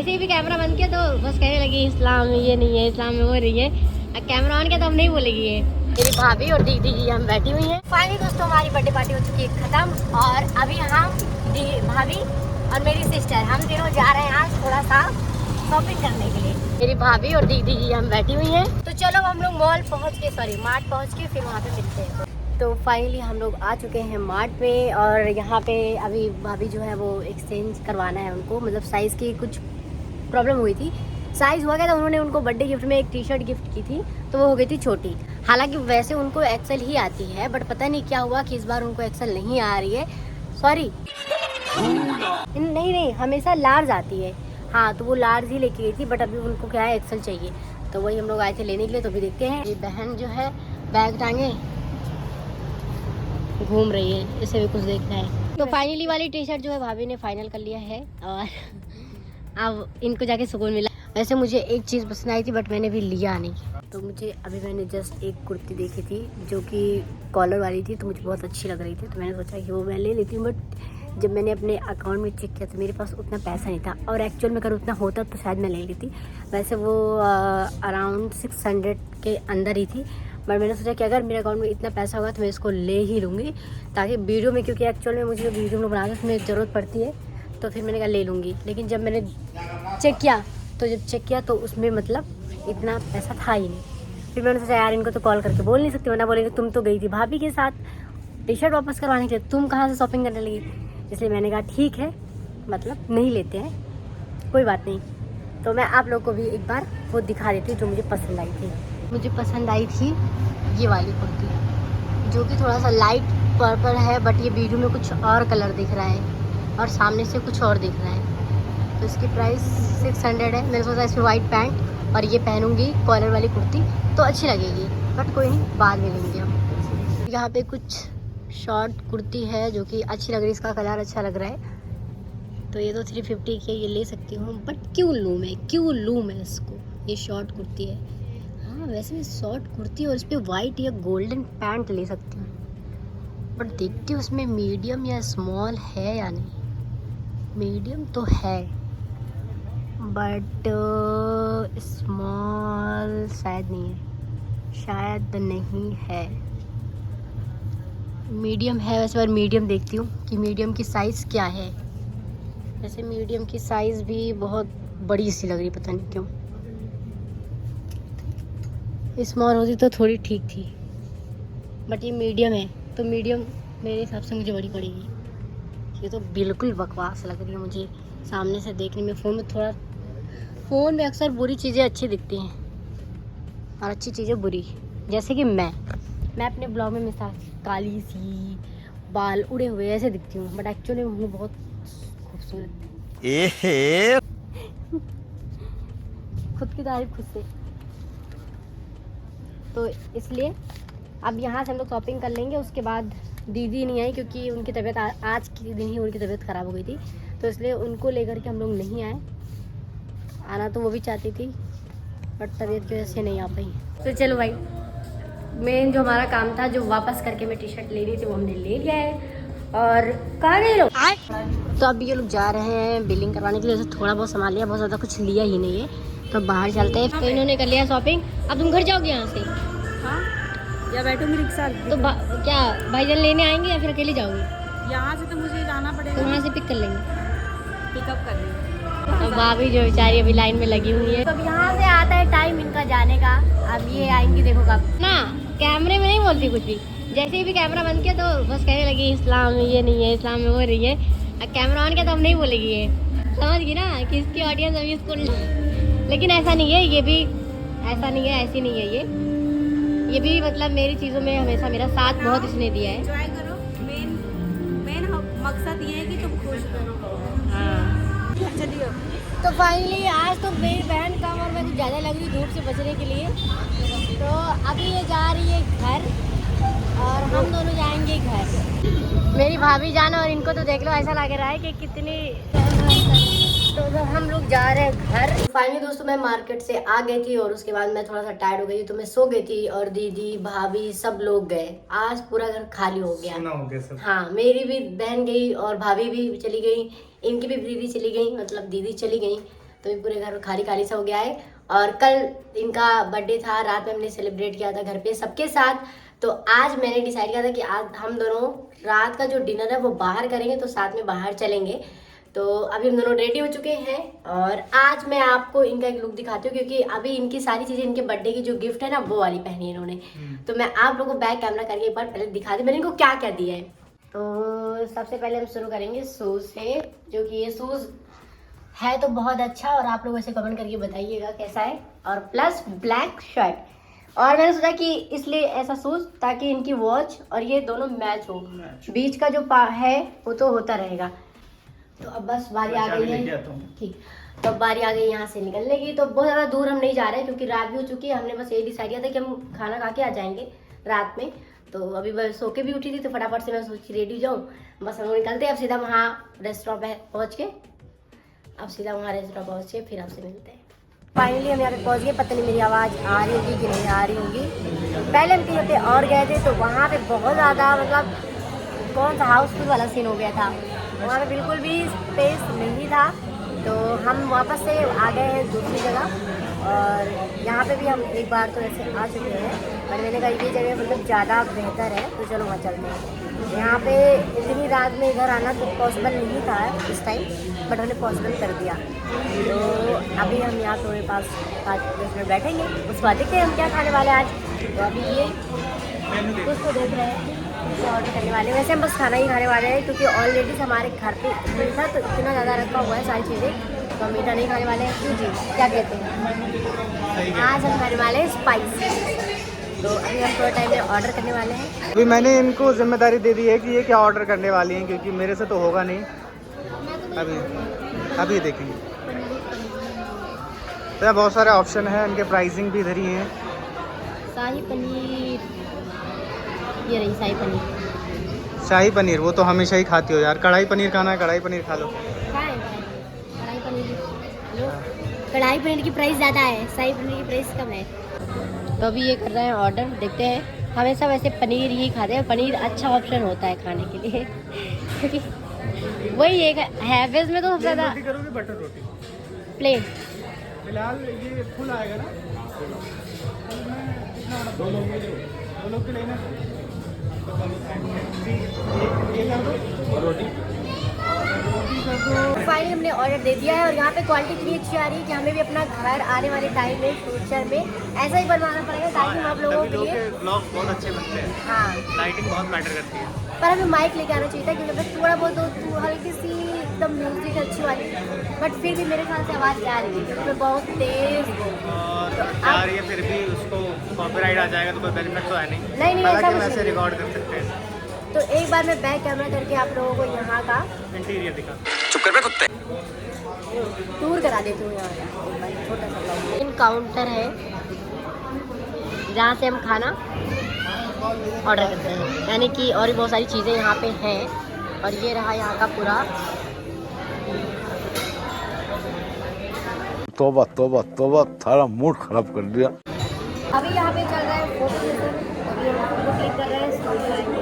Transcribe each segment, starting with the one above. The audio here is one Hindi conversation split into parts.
ऐसे भी कैमरा बंद किया तो बस कहने लगी इस्लाम में ये नहीं है, इस्लाम में वो नहीं है। अब कैमरा ऑन किया तो हम नहीं बोलेगी ये। मेरी भाभी और दीदी जी हम बैठी हुई हैं। फाइनली दोस्तों हमारी बर्थडे पार्टी हो चुकी है खत्म और अभी हम भाभी और मेरी सिस्टर हम तीनों जा रहे हैं आज थोड़ा सा शॉपिंग करने के लिए। मेरी भाभी और दीदी जी हम बैठी हुई हैं। तो चलो हम लोग मॉल पहुँच के मार्ट पहुँच के फिर वहाँ पे मिलते हैं। तो फाइनली हम लोग आ चुके हैं मार्ट में और यहाँ पे अभी भाभी जो है वो एक्सचेंज करवाना है उनको, मतलब साइज़ की कुछ प्रॉब्लम हुई थी। साइज़ हुआ क्या था, उन्होंने उनको बर्थडे गिफ्ट में एक टी शर्ट गिफ्ट की थी तो वो हो गई थी छोटी। हालांकि वैसे उनको एक्सेल ही आती है बट पता नहीं क्या हुआ कि इस बार उनको एक्सेल नहीं आ रही है। सॉरी नहीं हमेशा लार्ज आती है। हाँ तो वो लार्ज ही लेके गई थी बट अभी उनको क्या है एक्सेल चाहिए, तो वही हम लोग आए थे लेने के लिए। तो अभी देखते हैं ये बहन जो है बैग टांगे घूम रही है, इसे भी कुछ देखना है। तो फाइनली वाली टी शर्ट जो है भाभी ने फाइनल कर लिया है और अब इनको जाके सुकून मिला। वैसे मुझे एक चीज़ पसंद आई थी बट मैंने भी लिया नहीं। तो मुझे अभी मैंने जस्ट एक कुर्ती देखी थी जो कि कॉलर वाली थी तो मुझे बहुत अच्छी लग रही थी, तो मैंने सोचा कि वो मैं ले लेती हूँ। बट जब मैंने अपने अकाउंट में चेक किया तो मेरे पास उतना पैसा नहीं था और एक्चुअल में अगर उतना होता तो शायद मैं ले लेती। वैसे वो अराउंड 600 के अंदर ही थी बट मैंने सोचा कि अगर मेरे अकाउंट में इतना पैसा होगा तो मैं इसको ले ही लूँगी, ताकि वीडियो में, क्योंकि एक्चुअल में मुझे वीडियो में बनाने में ज़रूरत पड़ती है तो फिर मैंने कहा ले लूँगी। लेकिन जब मैंने चेक किया तो उसमें मतलब इतना पैसा था ही नहीं। फिर मैंने सोचा यार इनको तो कॉल करके बोल नहीं सकती, वरना बोलेंगे तुम तो गई थी भाभी के साथ टी शर्ट वापस करवाने के लिए, तुम कहाँ से शॉपिंग करने लगी। इसलिए मैंने कहा ठीक है, मतलब नहीं लेते हैं, कोई बात नहीं। तो मैं आप लोग को भी एक बार वो दिखा देती हूँ जो मुझे पसंद आई थी। मुझे पसंद आई थी ये वाली कुर्ती जो कि थोड़ा सा लाइट पर्पल है बट ये वीडियो में कुछ और कलर दिख रहा है और सामने से कुछ और दिख रहा है। तो इसकी प्राइस 600 है। मैंने सोचा इसमें वाइट पैंट और ये पहनूंगी कॉलर वाली कुर्ती तो अच्छी लगेगी, बट कोई नहीं बाद में लेंगे हम। यहाँ पे कुछ शॉर्ट कुर्ती है जो कि अच्छी लग रही है, इसका कलर अच्छा लग रहा है। तो ये तो 350 की ये ले सकती हूँ बट क्यों लूँ मैं इसको। ये शॉर्ट कुर्ती है। हाँ वैसे मैं शॉर्ट कुर्ती और इस पर वाइट या गोल्डन पैंट ले सकती हूँ बट देखती हूँ उसमें मीडियम या स्मॉल है या नहीं। मीडियम तो है बट स्मॉल शायद नहीं है। मीडियम है वैसे, और मीडियम देखती हूँ कि मीडियम की साइज़ क्या है। वैसे मीडियम की साइज़ भी बहुत बड़ी सी लग रही, पता नहीं क्यों। स्मॉल होती तो थोड़ी ठीक थी बट ये मीडियम है तो मीडियम मेरे हिसाब से मुझे बड़ी पड़ेगी। ये तो बिल्कुल बकवास लग रही है मुझे सामने से देखने में। फ़ोन में अक्सर बुरी चीज़ें अच्छी दिखती हैं और अच्छी चीज़ें बुरी। जैसे कि मैं अपने ब्लॉग में मिसाल काली सी बाल उड़े हुए ऐसे दिखती हूँ बट एक्चुअली हूँ बहुत खूबसूरत। खुद की तारीफ खुद से। तो इसलिए अब यहाँ से हम लोग शॉपिंग कर लेंगे। उसके बाद दीदी नहीं आई क्योंकि उनकी तबीयत आज के दिन ही उनकी तबीयत ख़राब हो गई थी, तो इसलिए उनको लेकर के हम लोग नहीं आए। आना तो वो भी चाहती थी बट तबीयत की वजह से नहीं आ पाई। तो चलो भाई, मेन जो हमारा काम था जो वापस करके मैं टी शर्ट ले रही थी वो हमने ले लिया है। और कहाँ गए लोग? तो अब ये लोग जा रहे हैं बिलिंग करवाने के लिए। थोड़ा बहुत सामान लिया, बहुत ज़्यादा कुछ लिया ही नहीं है, तो बाहर चलते हैं। तो इन्होंने कर लिया शॉपिंग, अब तुम घर जाओगे यहाँ से? हाँ या बैठूंगी रिक्शा। तो क्या भाईजान लेने आएंगे या फिर अकेले जाओगे? यहाँ से तो मुझे जाना पड़ेगा, तो वहाँ से पिक कर लेंगे, पिकअप कर लेंगे। तो भाभी जो बेचारी अभी लाइन में लगी हुई है। तो अब यहाँ से आता है टाइम इनका जाने का। अब ये आएंगी, देखो कब ना। कैमरे में नहीं बोलती कुछ भी, जैसे भी कैमरा बंद किया तो बस कहने लगी इस्लाम में ये नहीं है, इस्लाम में वो नहीं है। अब कैमरा ऑन किया तो हम नहीं बोलेगी ये, समझ गई ना कि इसकी ऑडियंस अभी इसको। लेकिन ऐसा नहीं है, ये भी ऐसा नहीं है, ऐसी नहीं है ये भी मतलब मेरी चीज़ों में हमेशा मेरा साथ बहुत इसने दिया है। एंजॉय करो, मेन मकसद ये है कि तुम खुश करो। हाँ चलिए। तो फाइनली आज तो मेरी बहन कम और मैं कुछ ज़्यादा लग रही धूप से बचने के लिए। तो अभी ये जा रही है घर और हम दोनों जाएंगे घर। मेरी भाभी जाना और इनको तो देख लो ऐसा लग रहा है कि कितनी। तो हम लोग जा रहे हैं घर। फाइनली दोस्तों मैं मार्केट से आ गई थी और उसके बाद मैं थोड़ा सा टायर्ड हो गई तो मैं सो गई थी और दीदी भाभी सब लोग गए। आज पूरा घर खाली हो गया। सब। हाँ मेरी भी बहन गई और भाभी भी चली गई, इनकी भी दीदी चली गई, मतलब दीदी चली गई। तो ये पूरे घर खाली खाली सा हो गया है। और कल इनका बर्थडे था, रात में हमने सेलिब्रेट किया था घर पे सबके साथ। तो आज मैंने डिसाइड किया था कि आज हम दोनों रात का जो डिनर है वो बाहर करेंगे, तो साथ में बाहर चलेंगे। तो अभी हम दोनों रेडी हो चुके हैं और आज मैं आपको इनका एक लुक दिखाती हूँ, क्योंकि अभी इनकी सारी चीज़ें इनके बर्थडे की जो गिफ्ट है ना वो वाली पहनी है इन्होंने। तो मैं आप लोगों को बैक कैमरा करके एक बार पहले दिखा दी मैंने इनको क्या क्या दिया है। तो सबसे पहले हम शुरू करेंगे शूज़ से, जो कि ये शूज़ है तो बहुत अच्छा, और आप लोग ऐसे कमेंट करके बताइएगा कैसा है। और प्लस ब्लैक शर्ट, और मैंने सोचा कि इसलिए ऐसा शूज़ ताकि इनकी वॉच और ये दोनों मैच हो, बीच का जो है वो तो होता रहेगा। तो अब बस बारी आ गई है, ठीक, तो अब बारी आ गई यहाँ से निकलने की। तो बहुत ज़्यादा दूर हम नहीं जा रहे क्योंकि रात भी हो चुकी है। हमने बस यही डिसाइड किया था कि हम खाना खा के आ जाएंगे रात में। तो अभी बस सो के भी उठी थी तो फटाफट से मैं सोची रेडी हो जाऊँ, बस हम लोग निकलते हैं अब सीधा वहाँ रेस्टोरेंट पे पहुँच के। अब सीधा वहाँ रेस्टोरेंट पहुँच के फिर आपसे मिलते हैं। फाइनली हम यहाँ पे पहुँच गए। पता नहीं मेरी आवाज़ आ रही होगी कि नहीं आ रही होगी। पहले हम कहीं पे और गए थे तो वहाँ पे बहुत ज़्यादा मतलब कौन सा हाउसफुल वाला सीन हो गया था, वहाँ पे बिल्कुल भी स्पेस नहीं था। तो हम वापस से आ गए हैं दूसरी जगह, और यहाँ पे भी हम एक बार तो ऐसे आ चुके हैं, पर मैंने कहा ये जगह मतलब ज़्यादा बेहतर है तो चलो वहाँ चलते हैं। यहाँ पे इतनी रात में इधर आना तो पॉसिबल नहीं था इस टाइम, बट हमने पॉसिबल कर दिया। तो अभी हम यहाँ थोड़े पास 5-10 मिनट बैठेंगे, उसके बाद देखते हैं हम क्या खाने वाले आज। तो अभी ये कुछ तो देख रहे हैं ऑर्डर करने वाले, वैसे हम बस खाना ही खाने वाले हैं क्योंकि ऑलरेडी हमारे घर पे मीठा तो इतना ज़्यादा रखा हुआ है सारी चीज़ें, तो हम मीठा नहीं खाने वाले हैं। क्यों जी, क्या कहते हैं? आज हम खाने वाले हैं स्पाइसी। तो अभी हम थोड़ा टाइम में ऑर्डर करने वाले हैं। अभी मैंने इनको जिम्मेदारी दे दी है कि ये क्या ऑर्डर करने वाली हैं, क्योंकि मेरे से तो होगा नहीं। अभी देखेंगे। तो बहुत सारे ऑप्शन हैं, इनके प्राइसिंग भी इधर ही हैं। शाही पनीर, ये रही शाही पनीर। शाही पनीर वो तो हमेशा ही खाती हो यार। कढ़ाई पनीर खाना है, कढ़ाई पनीर खा लो। कढ़ाई पनीर, कढ़ाई पनीर की प्राइस ज़्यादा है, शाही पनीर की प्राइस कम है। तो अभी ये कर रहे हैं ऑर्डर, देखते हैं। हमेशा वैसे पनीर ही खाते हैं, पनीर अच्छा ऑप्शन होता है खाने के लिए क्योंकि वही एक है वेज में तो सबसे ज़्यादा। करोगे बटर रोटी प्लेन फिलहाल ये फुल आएगा ना, दो लोग के लेना रोटी। फाइनली हमने ऑर्डर दे दिया है और यहाँ पे क्वालिटी इतनी अच्छी आ रही है कि हमें भी अपना घर आने वाले टाइम में फ्यूचर में ऐसा ही बनवाना पड़ेगा ताकि हम आप लोगों के लिए ब्लॉग्स बहुत अच्छे बनते हैं। हाँ, लाइटिंग बहुत मैटर करती है। पर हमें माइक लेके आना चाहिए था क्योंकि मतलब थोड़ा बहुत हल्की सी एकदम म्यूजिक अच्छी वाली, बट फिर भी मेरे ख्याल से आवाज़ जा रही है तो बहुत तेज जा रही है, फिर भी उसको कॉपीराइट आ जाएगा तो कोई बेनिफिट तो है नहीं ऐसा कुछ ऐसे नहीं। रिकॉर्ड कर सकते हैं। तो एक बार मैं बैक कैमरा करके आप लोगों को यहाँ का इंटीरियर दिखा। चुप कर बे कुत्ते। टूर करा देती हूँ। यहाँ का छोटा सा इन काउंटर है जहाँ से हम खाना ऑर्डर करते हैं, यानी कि और भी बहुत सारी चीज़ें यहाँ पे हैं। और ये रहा यहाँ का पूरा। तोबा तोबा तोबा, थारा मूड खराब कर दिया। अभी यहाँ पे चल रहा है फोटो सेशन, अभी हम फोटो क्लिक कर रहे हैं स्टोरी में।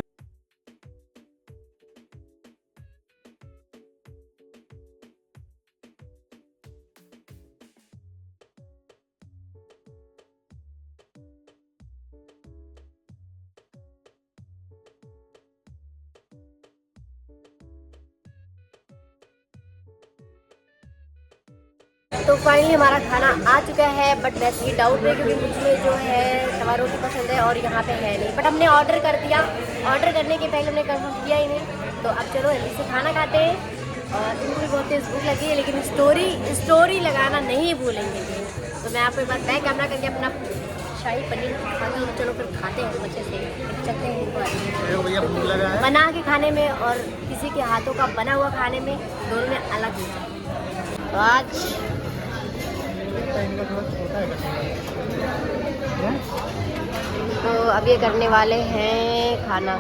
तो फाइनली हमारा खाना आ चुका है, बट वैसे ही डाउट है क्योंकि मुझे जो है तवा रोटी पसंद है और यहाँ पे है नहीं, बट हमने ऑर्डर कर दिया। ऑर्डर करने के पहले हमने कंफर्म किया ही नहीं। तो अब चलो जल्दी से खाना खाते हैं, और इनको भी बहुत तेज भूख लगी है, लेकिन स्टोरी लगाना नहीं भूलेंगे। तो मैं आपको एक बार बैक कैमरा करके अपना शाही पनीर खाती हूँ। चलो फिर खाते हैं अच्छे से, चलते हैं। भैया भूख लगा है। बना के खाने में और किसी के हाथों का बना हुआ खाने में दोनों में अलग होता है। तो आज तो अब ये करने वाले हैं खाना।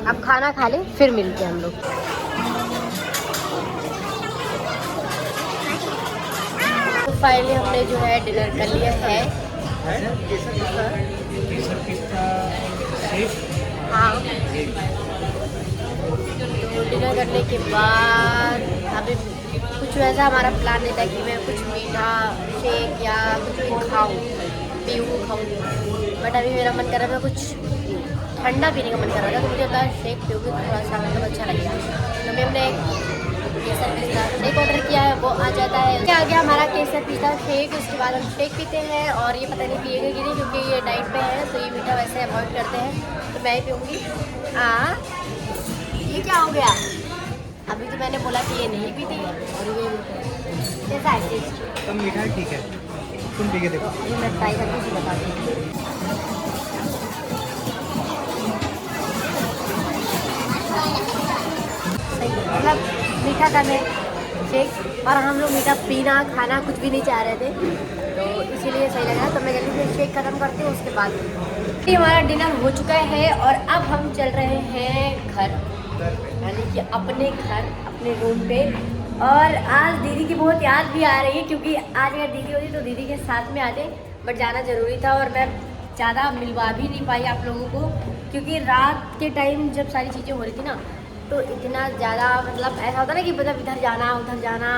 अब खाना खा ले फिर मिलते हैं हम लोग। तो फाइनली हमने जो है डिनर कर लिया है। हाँ, डिनर करने के बाद अभी कुछ वैसा हमारा प्लान नहीं था कि मैं कुछ मीठा शेक या कुछ भी खाऊँ खाऊँगी, बट अभी मेरा मन कर रहा है, मैं कुछ ठंडा पीने का मन कर रहा था, तो मुझे लगता है शेक पीऊँगी तो थोड़ा सा मतलब अच्छा लगेगा। तो अभी हमने केसर पिस्ता शेक ऑर्डर किया है, वो आ जाता है। क्या आ गया हमारा केसर पिस्ता शेक। उसके बाद हम शेक पीते हैं और ये पता नहीं पिएगा कि नहीं, क्योंकि ये डाइट पे है तो ये मीठा वैसे अवॉइड करते हैं, तो मैं ही पीऊँगी। ये क्या हो गया? अभी तो मैंने बोला कि ये नहीं पीते हैं और ये कैसा है टेस्ट? तो मीठा ठीक है, तुम पी के देखो। अभी मैं ट्राई करके उसे बताती हूँ। सही है, मतलब मीठा था मैं शेक, और हम लोग मीठा पीना खाना कुछ भी नहीं चाह रहे थे, तो इसीलिए सही लगा। तो मैं जल्दी से शेक खत्म करती हूँ, उसके बाद ये हमारा डिनर हो चुका है और अब हम चल रहे हैं घर, यानी कि अपने घर अपने रूम पे। और आज दीदी की बहुत याद भी आ रही है, क्योंकि आज अगर दीदी होती तो दीदी के साथ में आते, बट जाना ज़रूरी था और मैं ज़्यादा मिलवा भी नहीं पाई आप लोगों को, क्योंकि रात के टाइम जब सारी चीज़ें हो रही थी ना, तो इतना ज़्यादा मतलब ऐसा होता ना कि मतलब इधर जाना उधर जाना,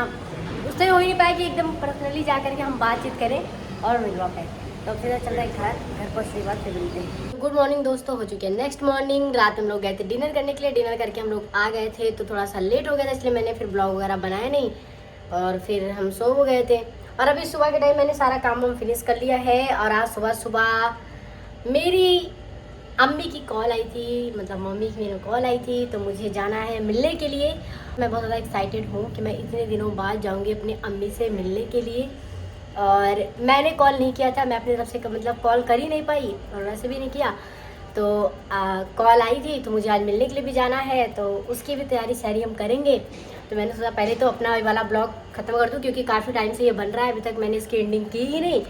उससे हो ही नहीं पाया कि एकदम पर्सनली जा करके हम बातचीत करें और मिलवा पाए। तो फिर चल रहा है घर पहुँचने के बाद फिर मिलते हैं। गुड मॉर्निंग दोस्तों, हो चुके हैं नेक्स्ट मॉर्निंग। रात हम लोग गए थे डिनर करने के लिए, डिनर करके हम लोग आ गए थे, तो थोड़ा सा लेट हो गया था, इसलिए मैंने फिर ब्लॉग वगैरह बनाया नहीं और फिर हम सो गए थे। और अभी सुबह के टाइम मैंने सारा काम फिनिश कर लिया है। और आज सुबह सुबह मेरी अम्मी की कॉल आई थी, मतलब मम्मी की मेरी कॉल आई थी, तो मुझे जाना है मिलने के लिए। मैं बहुत ज़्यादा एक्साइटेड हूँ कि मैं इतने दिनों बाद जाऊँगी अपनी अम्मी से मिलने के लिए। और मैंने कॉल नहीं किया था, मैं अपनी तरफ से मतलब कॉल कर ही नहीं पाई और वैसे भी नहीं किया, तो कॉल आई थी, तो मुझे आज मिलने के लिए भी जाना है, तो उसकी भी तैयारी सारी हम करेंगे। तो मैंने सोचा पहले तो अपना वाला ब्लॉग ख़त्म कर दूँ, क्योंकि काफ़ी टाइम से ये बन रहा है, अभी तक मैंने इसकी एंडिंग की ही नहीं।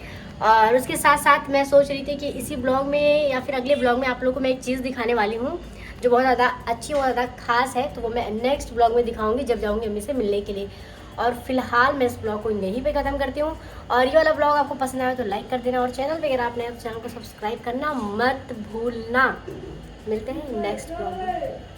और उसके साथ साथ मैं सोच रही थी कि इसी ब्लॉग में या फिर अगले ब्लॉग में आप लोगों को मैं एक चीज़ दिखाने वाली हूँ जो बहुत ज़्यादा अच्छी और ज़्यादा खास है, तो वो मैं नेक्स्ट ब्लॉग में दिखाऊंगी जब जाऊँगी अम्मी से मिलने के लिए। और फिलहाल मैं इस ब्लॉग को यहीं पे ख़त्म करती हूँ। और ये वाला ब्लॉग आपको पसंद आया तो लाइक कर देना, और चैनल पे अगर आप नए तो चैनल को सब्सक्राइब करना मत भूलना। मिलते हैं नेक्स्ट ब्लॉग में।